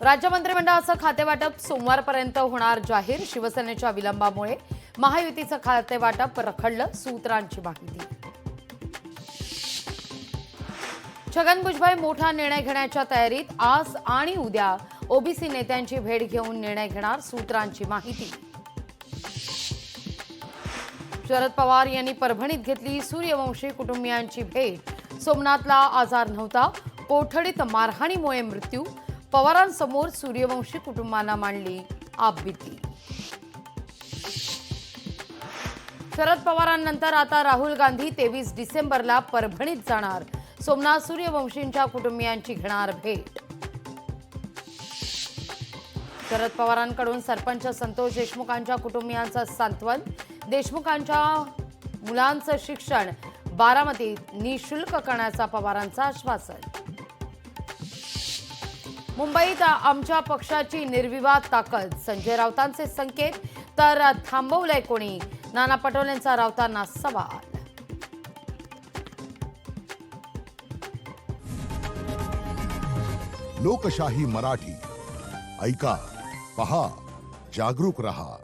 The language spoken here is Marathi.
राज्य मंत्रिमंडळाचं खातेवाटप सोमवारपर्यंत होणार जाहीर। शिवसेनेच्या विलंबामुळे महायुतीचं खातेवाटप रखडलं, सूत्रांची माहिती। छगन भुजबळ मोठा निर्णय घेण्याच्या तयारीत। आज आणि उद्या ओबीसी नेत्यांची भेट घेऊन निर्णय घेणार, सूत्रांची माहिती। शरद पवार यांनी परभणीत घेतली सूर्यवंशी कुटुंबियांची भेट। सोमनाथला आजार नव्हता, कोठडीत मारहाणीमुळे मृत्यू। पवारांसमोर सूर्यवंशी कुटुंबांना मांडली आपबीती। शरद पवारांनंतर आता राहुल गांधी 23 डिसेंबरला परभणीत जाणार। सोमनाथ सूर्यवंशींच्या कुटुंबियांची घेणार भेट। शरद पवारांकडून सरपंच संतोष देशमुखांच्या कुटुंबियांचं सांत्वन। देशमुखांच्या मुलांचं शिक्षण बारामतीत निःशुल्क करण्याचा पवारांचं आश्वासन। मुंबईत आमच्या पक्षाची निर्विवाद ताकद, संजय राऊतांचे संकेत। तर थांबवलंय कोणी, नाना पटोलेंचा राऊतांना सवाल। लोकशाही मराठी ऐका, पहा, जागरूक रहा।